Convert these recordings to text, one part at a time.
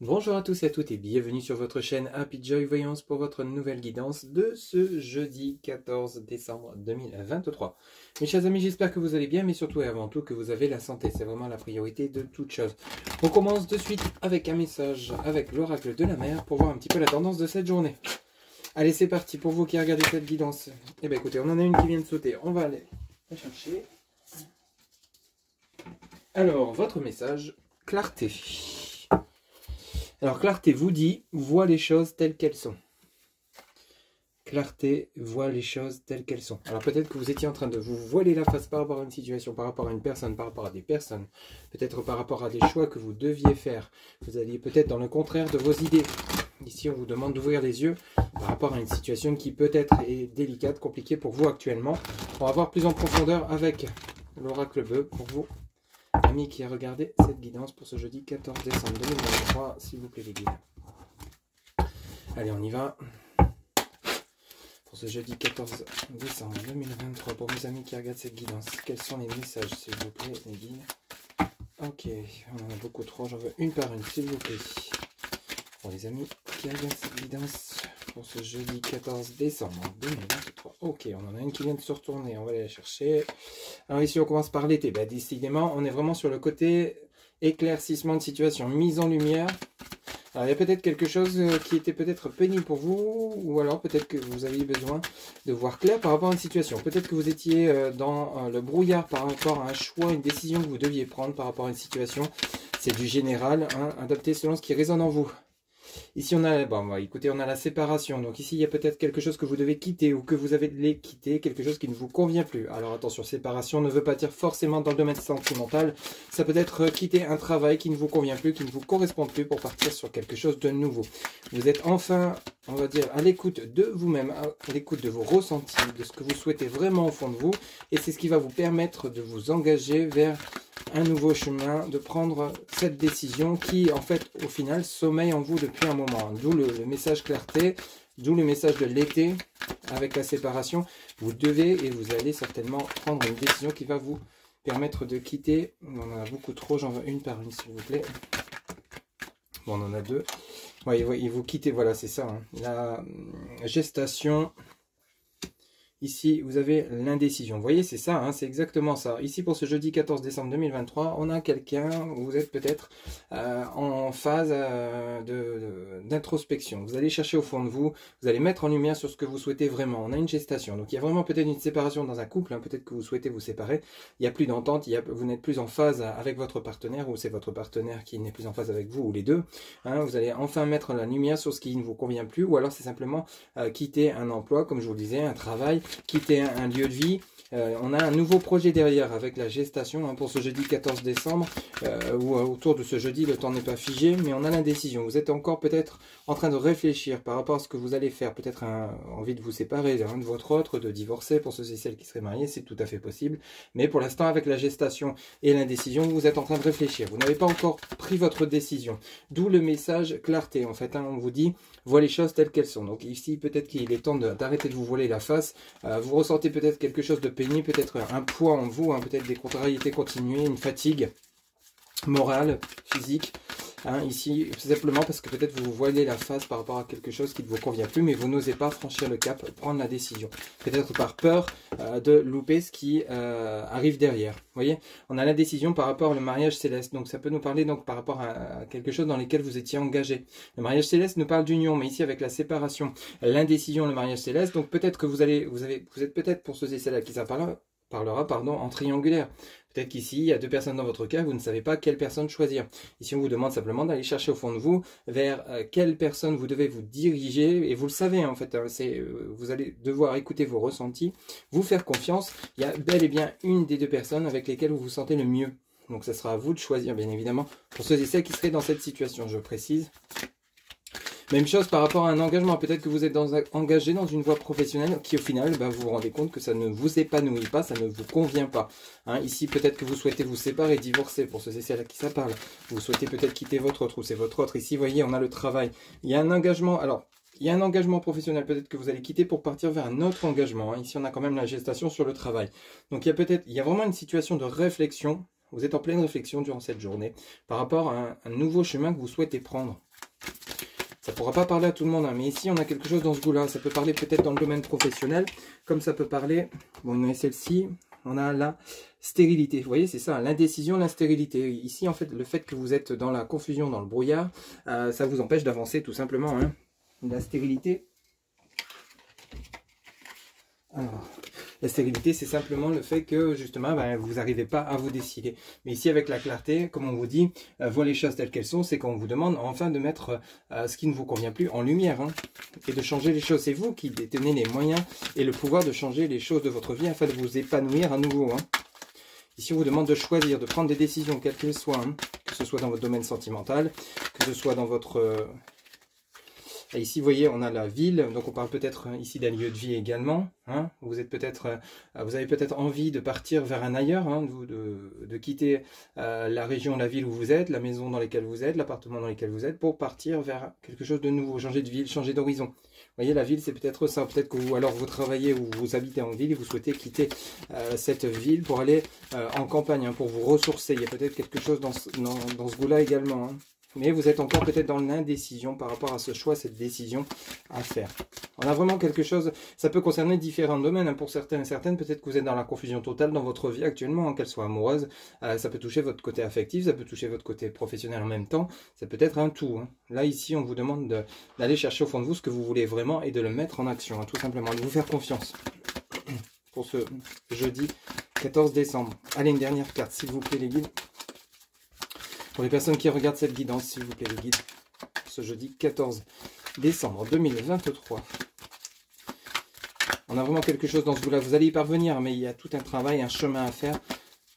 Bonjour à tous et à toutes et bienvenue sur votre chaîne Happy Joy Voyance pour votre nouvelle guidance de ce jeudi 14 décembre 2023. Mes chers amis, j'espère que vous allez bien, mais surtout et avant tout que vous avez la santé. C'est vraiment la priorité de toute chose. On commence de suite avec un message avec l'oracle de la mer pour voir un petit peu la tendance de cette journée. Allez, c'est parti pour vous qui regardez cette guidance. Eh bien écoutez, on en a une qui vient de sauter. On va aller la chercher. Alors, votre message, clarté. Alors, clarté vous dit, vois les choses telles qu'elles sont. Clarté, vois les choses telles qu'elles sont. Alors, peut-être que vous étiez en train de vous voiler la face par rapport à une situation, par rapport à une personne, par rapport à des personnes, peut-être par rapport à des choix que vous deviez faire. Vous alliez peut-être dans le contraire de vos idées. Ici, on vous demande d'ouvrir les yeux par rapport à une situation qui peut-être est délicate, compliquée pour vous actuellement. On va voir plus en profondeur avec l'oracle bleu pour vous. Ami qui a regardé cette guidance pour ce jeudi 14 décembre 2023, s'il vous plaît les guides. Allez, on y va. Pour ce jeudi 14 décembre 2023, pour mes amis qui regardent cette guidance, quels sont les messages, s'il vous plaît, les guides? Ok, on en a beaucoup trop, j'en veux une par une, s'il vous plaît. Pour les amis qui regardent cette guidance, pour ce jeudi 14 décembre 2023. Ok, on en a une qui vient de se retourner, on va aller la chercher. Alors ici, on commence par l'été. Ben, décidément, on est vraiment sur le côté éclaircissement de situation, mise en lumière. Alors, il y a peut-être quelque chose qui était peut-être pénible pour vous, ou alors peut-être que vous aviez besoin de voir clair par rapport à une situation. Peut-être que vous étiez dans le brouillard par rapport à un choix, une décision que vous deviez prendre par rapport à une situation. C'est du général, hein, adapté selon ce qui résonne en vous. Ici, on a, bon, écoutez, on a la séparation. Donc ici, il y a peut-être quelque chose que vous devez quitter ou que vous avez quitté, quelque chose qui ne vous convient plus. Alors attention, séparation ne veut pas dire forcément dans le domaine sentimental. Ça peut être quitter un travail qui ne vous convient plus, qui ne vous correspond plus pour partir sur quelque chose de nouveau. Vous êtes enfin, on va dire, à l'écoute de vous-même, à l'écoute de vos ressentis, de ce que vous souhaitez vraiment au fond de vous. Et c'est ce qui va vous permettre de vous engager vers un nouveau chemin, de prendre cette décision qui, en fait, au final, sommeille en vous depuis un moment. D'où le message clarté, d'où le message de l'été avec la séparation. Vous devez et vous allez certainement prendre une décision qui va vous permettre de quitter. On en a beaucoup trop, j'en veux une par une, s'il vous plaît. Bon, on en a deux. Ouais, vous quittez, voilà, c'est ça. Hein. La gestation. Ici, vous avez l'indécision. Vous voyez, c'est ça, hein, c'est exactement ça. Ici, pour ce jeudi 14 décembre 2023, on a quelqu'un, vous êtes peut-être en phase d'introspection. Vous allez chercher au fond de vous, vous allez mettre en lumière sur ce que vous souhaitez vraiment. On a une gestation. Donc, il y a vraiment peut-être une séparation dans un couple. Hein, peut-être que vous souhaitez vous séparer. Il n'y a plus d'entente, vous n'êtes plus en phase avec votre partenaire ou c'est votre partenaire qui n'est plus en phase avec vous ou les deux. Hein, vous allez enfin mettre la lumière sur ce qui ne vous convient plus ou alors c'est simplement quitter un emploi, comme je vous le disais, un travail, quitter un lieu de vie. On a un nouveau projet derrière avec la gestation hein, pour ce jeudi 14 décembre ou autour de ce jeudi, le temps n'est pas figé, mais on a l'indécision. Vous êtes encore peut-être en train de réfléchir par rapport à ce que vous allez faire, peut-être envie de vous séparer hein, de votre autre, de divorcer pour ceux et celles qui seraient mariés, c'est tout à fait possible. Mais pour l'instant, avec la gestation et l'indécision, vous êtes en train de réfléchir. Vous n'avez pas encore pris votre décision. D'où le message clarté. En fait, hein, on vous dit, vois les choses telles qu'elles sont. Donc ici, peut-être qu'il est temps d'arrêter de vous voiler la face. Vous ressentez peut-être quelque chose de pénible, peut-être un poids en vous, hein, peut-être des contrariétés continuées, une fatigue morale, physique. Hein, ici, simplement parce que peut-être vous vous voilez la face par rapport à quelque chose qui ne vous convient plus, mais vous n'osez pas franchir le cap, prendre la décision. Peut-être par peur de louper ce qui arrive derrière. Vous voyez, on a la décision par rapport au mariage céleste. Donc ça peut nous parler donc par rapport à quelque chose dans lequel vous étiez engagé. Le mariage céleste nous parle d'union, mais ici avec la séparation, l'indécision, le mariage céleste. Donc peut-être que vous êtes peut-être pour ceux et celles à qui ça parlera en triangulaire. Peut-être qu'ici, il y a deux personnes dans votre cas, vous ne savez pas quelle personne choisir. Ici, on vous demande simplement d'aller chercher au fond de vous vers quelle personne vous devez vous diriger. Et vous le savez, en fait, hein, vous allez devoir écouter vos ressentis, vous faire confiance. Il y a bel et bien une des deux personnes avec lesquelles vous vous sentez le mieux. Donc, ce sera à vous de choisir, bien évidemment, pour ceux et celles qui seraient dans cette situation, je précise. Même chose par rapport à un engagement. Peut-être que vous êtes engagé dans une voie professionnelle qui, au final, vous vous rendez compte que ça ne vous épanouit pas, ça ne vous convient pas. Hein, ici, peut-être que vous souhaitez vous séparer, divorcer, pour ceux et celles à qui ça parle. Vous souhaitez peut-être quitter votre autre ou c'est votre autre. Ici, vous voyez, on a le travail. Il y a un engagement. Alors, il y a un engagement professionnel peut-être que vous allez quitter pour partir vers un autre engagement. Hein. Ici, on a quand même la gestation sur le travail. Donc, il y a vraiment une situation de réflexion. Vous êtes en pleine réflexion durant cette journée par rapport à un nouveau chemin que vous souhaitez prendre. Ça ne pourra pas parler à tout le monde, hein, mais ici on a quelque chose dans ce goût-là. Ça peut parler peut-être dans le domaine professionnel, comme ça peut parler, bon on a celle-ci, on a la stérilité. Vous voyez, c'est ça, l'indécision, l'instérilité. Ici en fait, le fait que vous êtes dans la confusion, dans le brouillard, ça vous empêche d'avancer tout simplement. Hein. La stérilité. Alors, la stérilité, c'est simplement le fait que, justement, vous n'arrivez pas à vous décider. Mais ici, avec la clarté, comme on vous dit, voyez les choses telles qu'elles sont, c'est qu'on vous demande enfin de mettre ce qui ne vous convient plus en lumière, hein, et de changer les choses. C'est vous qui détenez les moyens et le pouvoir de changer les choses de votre vie afin de vous épanouir à nouveau. Hein. Ici, on vous demande de choisir, de prendre des décisions, quelles qu'elles soient, hein, que ce soit dans votre domaine sentimental, que ce soit dans votre... Et ici, vous voyez, on a la ville, donc on parle peut-être ici d'un lieu de vie également. Hein. Vous avez peut-être envie de partir vers un ailleurs, hein, de quitter la région, la ville où vous êtes, la maison dans laquelle vous êtes, l'appartement dans lequel vous êtes, pour partir vers quelque chose de nouveau, changer de ville, changer d'horizon. Vous voyez, la ville, c'est peut-être ça. Peut-être que vous, alors vous travaillez ou vous habitez en ville et vous souhaitez quitter cette ville pour aller en campagne, hein, pour vous ressourcer. Il y a peut-être quelque chose dans ce goût-là également. Hein. Mais vous êtes encore peut-être dans l'indécision par rapport à ce choix, cette décision à faire. On a vraiment quelque chose, ça peut concerner différents domaines. Hein, pour certains et certaines, peut-être que vous êtes dans la confusion totale dans votre vie actuellement, hein, qu'elle soit amoureuse. Ça peut toucher votre côté affectif, ça peut toucher votre côté professionnel en même temps. Ça peut être un tout. Hein. Là, ici, on vous demande d'aller chercher au fond de vous ce que vous voulez vraiment et de le mettre en action, hein, tout simplement, de vous faire confiance. Pour ce jeudi 14 décembre. Allez, une dernière carte, s'il vous plaît, les guides. Pour les personnes qui regardent cette guidance, s'il vous plaît, les guides, ce jeudi 14 décembre 2023. On a vraiment quelque chose dans ce goût-là. Vous allez y parvenir, mais il y a tout un travail, un chemin à faire.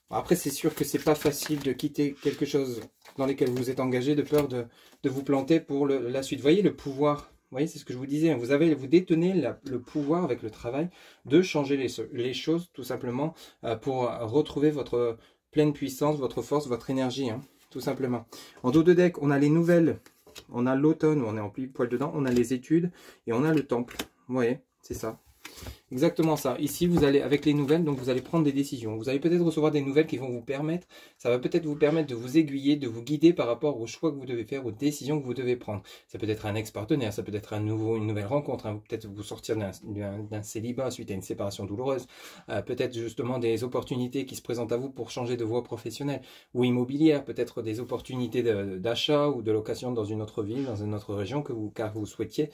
Après, c'est sûr que c'est pas facile de quitter quelque chose dans lequel vous êtes engagé, de peur de vous planter pour la suite. Vous voyez le pouvoir, vous voyez, c'est ce que je vous disais. Vous détenez le pouvoir avec le travail de changer les choses, tout simplement, pour retrouver votre pleine puissance, votre force, votre énergie, hein. Tout simplement. En dos de deck, on a les nouvelles, on a l'automne où on est en poil dedans, on a les études et on a le temple. Vous voyez, c'est ça. Exactement ça. Ici, vous allez, avec les nouvelles, donc vous allez prendre des décisions. Vous allez peut-être recevoir des nouvelles qui vont vous permettre, ça va peut-être vous permettre de vous aiguiller, de vous guider par rapport aux choix que vous devez faire, aux décisions que vous devez prendre. Ça peut être un ex-partenaire, ça peut être une nouvelle rencontre, hein, peut-être vous sortir d'un célibat suite à une séparation douloureuse, peut-être justement des opportunités qui se présentent à vous pour changer de voie professionnelle ou immobilière, peut-être des opportunités d'achat ou de location dans une autre ville, dans une autre région car vous souhaitiez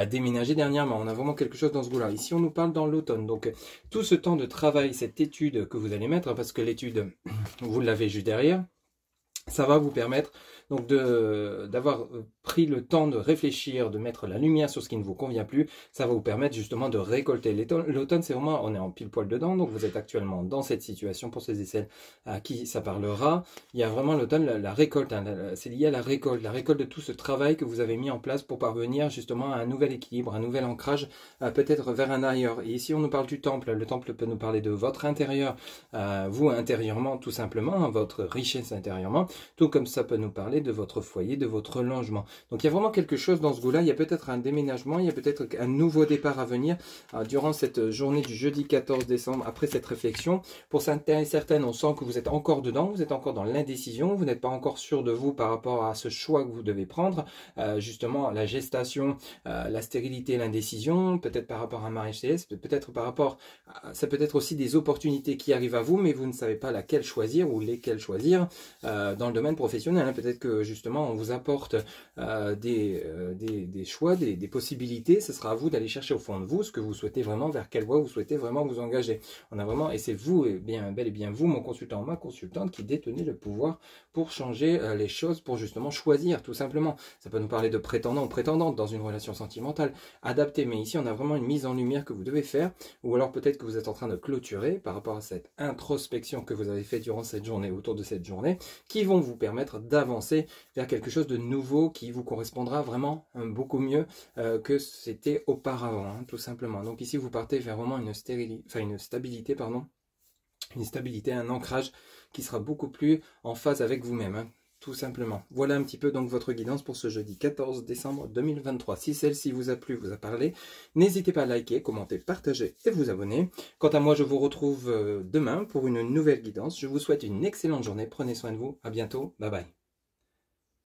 déménager dernièrement. On a vraiment quelque chose dans ce goût-là. Ici, on nous parle dans l'automne. Donc, tout ce temps de travail, cette étude que vous allez mettre, hein, parce que l'étude, vous l'avez juste derrière, ça va vous permettre donc d'avoir pris le temps de réfléchir, de mettre la lumière sur ce qui ne vous convient plus. Ça va vous permettre justement de récolter. L'automne, c'est vraiment, on est en pile poil dedans, donc vous êtes actuellement dans cette situation pour ceux et celles à qui ça parlera. Il y a vraiment l'automne, la récolte, hein, c'est lié à la récolte de tout ce travail que vous avez mis en place pour parvenir justement à un nouvel équilibre, un nouvel ancrage, peut-être vers un ailleurs. Et ici, on nous parle du temple. Le temple peut nous parler de votre intérieur, vous intérieurement, tout simplement, hein, votre richesse intérieurement, tout comme ça peut nous parler de votre foyer, de votre logement. Donc il y a vraiment quelque chose dans ce goût-là, il y a peut-être un déménagement, il y a peut-être un nouveau départ à venir durant cette journée du jeudi 14 décembre, après cette réflexion. Pour certains et certaines, on sent que vous êtes encore dedans, vous êtes encore dans l'indécision, vous n'êtes pas encore sûr de vous par rapport à ce choix que vous devez prendre, justement la gestation, la stérilité, l'indécision, peut-être par rapport à un mariage céleste, peut-être par rapport, ça peut être aussi des opportunités qui arrivent à vous, mais vous ne savez pas laquelle choisir ou lesquelles choisir dans le domaine professionnel. Hein. Peut-être que justement on vous apporte des choix, des possibilités. Ce sera à vous d'aller chercher au fond de vous ce que vous souhaitez vraiment, vers quelle voie vous souhaitez vraiment vous engager. On a vraiment, et c'est vous, et bel et bien vous, mon consultant, ma consultante, qui détenez le pouvoir pour changer les choses, pour justement choisir, tout simplement. Ça peut nous parler de prétendant ou prétendante dans une relation sentimentale, adaptée. Mais ici, on a vraiment une mise en lumière que vous devez faire, ou alors peut-être que vous êtes en train de clôturer par rapport à cette introspection que vous avez fait durant cette journée, autour de cette journée, qui vont vous permettre d'avancer vers quelque chose de nouveau qui vous correspondra vraiment beaucoup mieux que c'était auparavant, hein, tout simplement. Donc ici, vous partez vers vraiment une stabilité, un ancrage qui sera beaucoup plus en phase avec vous-même, hein, tout simplement. Voilà un petit peu donc votre guidance pour ce jeudi 14 décembre 2023. Si celle-ci vous a plu, vous a parlé, n'hésitez pas à liker, commenter, partager et vous abonner. Quant à moi, je vous retrouve demain pour une nouvelle guidance. Je vous souhaite une excellente journée. Prenez soin de vous. À bientôt. Bye bye.